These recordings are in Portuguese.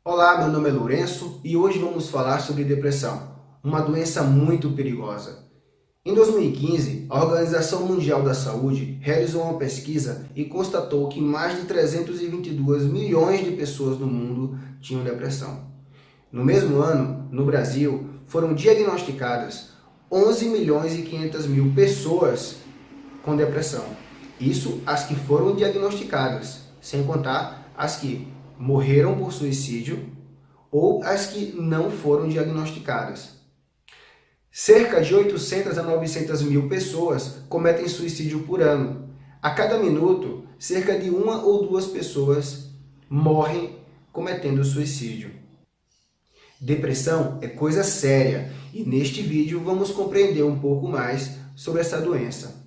Olá, meu nome é Lourenço e hoje vamos falar sobre depressão, uma doença muito perigosa. Em 2015, a Organização Mundial da Saúde realizou uma pesquisa e constatou que mais de 322 milhões de pessoas no mundo tinham depressão. No mesmo ano, no Brasil, foram diagnosticadas 11 milhões e 500 mil pessoas com depressão. Isso as que foram diagnosticadas, sem contar as que morreram por suicídio ou as que não foram diagnosticadas. Cerca de 800 a 900 mil pessoas cometem suicídio por ano. A cada minuto, cerca de uma ou duas pessoas morrem cometendo suicídio. Depressão é coisa séria e neste vídeo vamos compreender um pouco mais sobre essa doença.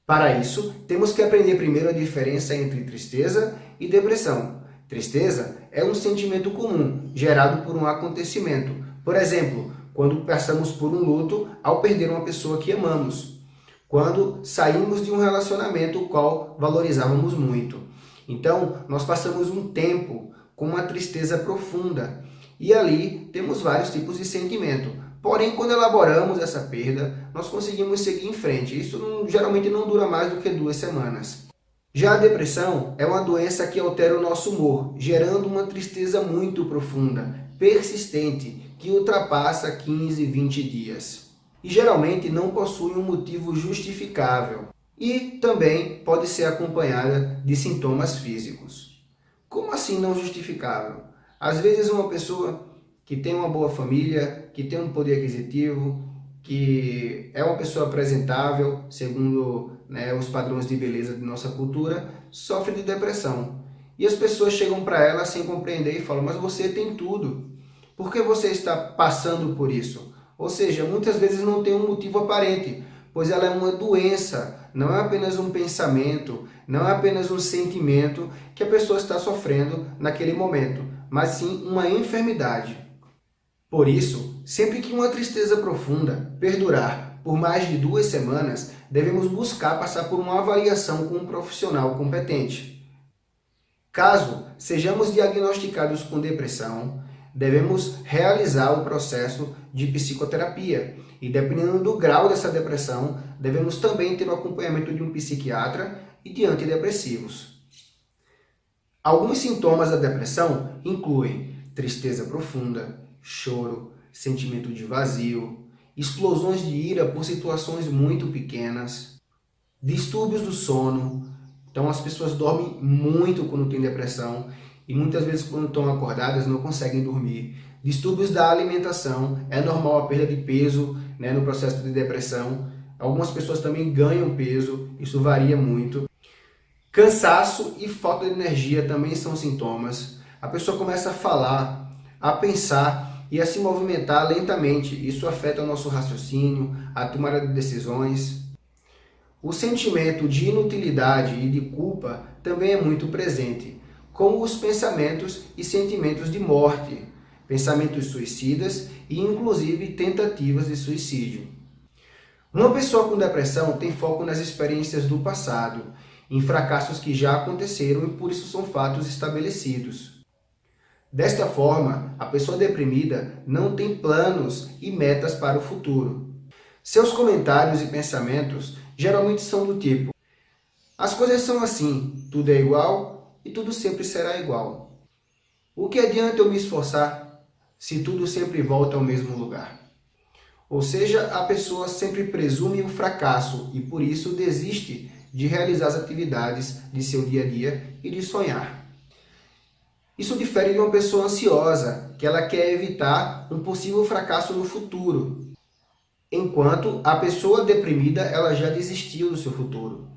Para isso, temos que aprender primeiro a diferença entre tristeza e depressão. Tristeza é um sentimento comum, gerado por um acontecimento. Por exemplo, quando passamos por um luto ao perder uma pessoa que amamos. Quando saímos de um relacionamento o qual valorizávamos muito. Então, nós passamos um tempo com uma tristeza profunda. E ali temos vários tipos de sentimento. Porém, quando elaboramos essa perda, nós conseguimos seguir em frente. Isso geralmente não dura mais do que 2 semanas. Já a depressão é uma doença que altera o nosso humor, gerando uma tristeza muito profunda, persistente, que ultrapassa 15, 20 dias. E geralmente não possui um motivo justificável. E também pode ser acompanhada de sintomas físicos. Como assim não justificável? Às vezes uma pessoa que tem uma boa família, que tem um poder aquisitivo, que é uma pessoa apresentável, segundo os padrões de beleza de nossa cultura, sofre de depressão. E as pessoas chegam para ela sem compreender e falam, mas você tem tudo. Por que você está passando por isso? Ou seja, muitas vezes não tem um motivo aparente, pois ela é uma doença, não é apenas um pensamento, não é apenas um sentimento que a pessoa está sofrendo naquele momento, mas sim uma enfermidade. Por isso, sempre que uma tristeza profunda perdurar por mais de 2 semanas, devemos buscar passar por uma avaliação com um profissional competente. Caso sejamos diagnosticados com depressão, devemos realizar o processo de psicoterapia e, dependendo do grau dessa depressão, devemos também ter o acompanhamento de um psiquiatra e de antidepressivos. Alguns sintomas da depressão incluem tristeza profunda, choro, sentimento de vazio, explosões de ira por situações muito pequenas, distúrbios do sono. Então as pessoas dormem muito quando têm depressão e muitas vezes quando estão acordadas não conseguem dormir. Distúrbios da alimentação, é normal a perda de peso no processo de depressão. Algumas pessoas também ganham peso, isso varia muito. Cansaço e falta de energia também são sintomas. A pessoa começa a falar, a pensar e a se movimentar lentamente. Isso afeta o nosso raciocínio, a tomada de decisões. O sentimento de inutilidade e de culpa também é muito presente, como os pensamentos e sentimentos de morte, pensamentos suicidas e inclusive tentativas de suicídio. Uma pessoa com depressão tem foco nas experiências do passado, em fracassos que já aconteceram e por isso são fatos estabelecidos. Desta forma, a pessoa deprimida não tem planos e metas para o futuro. Seus comentários e pensamentos geralmente são do tipo: as coisas são assim, tudo é igual e tudo sempre será igual. O que adianta eu me esforçar se tudo sempre volta ao mesmo lugar? Ou seja, a pessoa sempre presume o fracasso e por isso desiste de realizar as atividades de seu dia a dia e de sonhar. Isso difere de uma pessoa ansiosa, que ela quer evitar um possível fracasso no futuro, enquanto a pessoa deprimida ela já desistiu do seu futuro.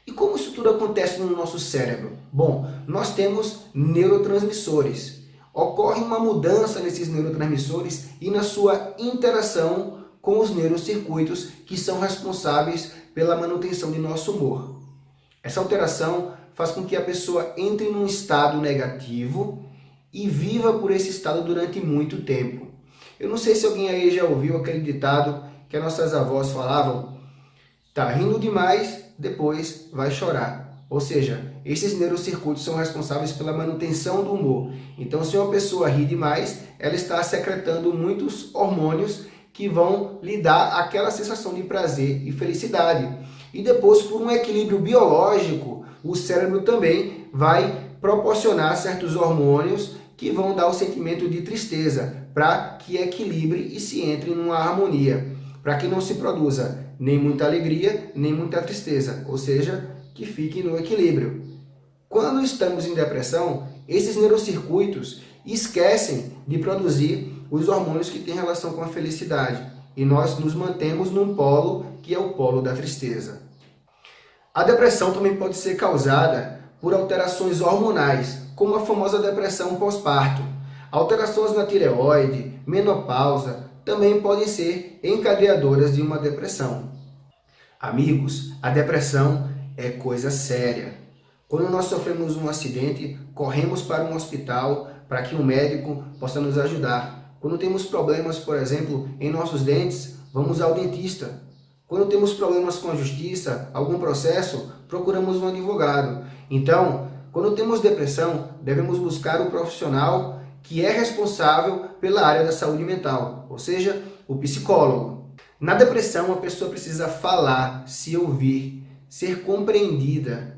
E como isso tudo acontece no nosso cérebro? Bom, nós temos neurotransmissores. Ocorre uma mudança nesses neurotransmissores e na sua interação com os neurocircuitos que são responsáveis pela manutenção de nosso humor. Essa alteração faz com que a pessoa entre num estado negativo e viva por esse estado durante muito tempo. Eu não sei se alguém aí já ouviu aquele ditado que as nossas avós falavam: tá rindo demais, depois vai chorar. Ou seja, esses neurocircuitos são responsáveis pela manutenção do humor. Então, se uma pessoa ri demais, ela está secretando muitos hormônios que vão lhe dar aquela sensação de prazer e felicidade. E depois, por um equilíbrio biológico, o cérebro também vai proporcionar certos hormônios que vão dar o sentimento de tristeza, para que equilibre e se entre numa harmonia, para que não se produza nem muita alegria, nem muita tristeza, ou seja, que fique no equilíbrio. Quando estamos em depressão, esses neurocircuitos esquecem de produzir os hormônios que têm relação com a felicidade, e nós nos mantemos num polo que é o polo da tristeza. A depressão também pode ser causada por alterações hormonais, como a famosa depressão pós-parto. Alterações na tireoide, menopausa, também podem ser encadeadoras de uma depressão. Amigos, a depressão é coisa séria. Quando nós sofremos um acidente, corremos para um hospital para que um médico possa nos ajudar. Quando temos problemas, por exemplo, em nossos dentes, vamos ao dentista. Quando temos problemas com a justiça, algum processo, procuramos um advogado. Então, quando temos depressão, devemos buscar o profissional que é responsável pela área da saúde mental, ou seja, o psicólogo. Na depressão, a pessoa precisa falar, se ouvir, ser compreendida,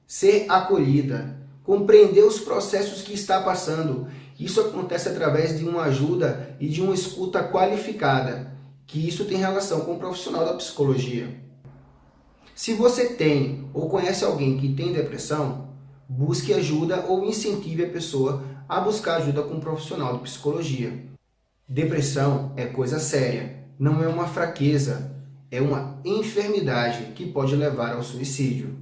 ser acolhida, compreender os processos que está passando. Isso acontece através de uma ajuda e de uma escuta qualificada, que isso tem relação com o profissional da psicologia. Se você tem ou conhece alguém que tem depressão, busque ajuda ou incentive a pessoa a buscar ajuda com um profissional de psicologia. Depressão é coisa séria, não é uma fraqueza, é uma enfermidade que pode levar ao suicídio.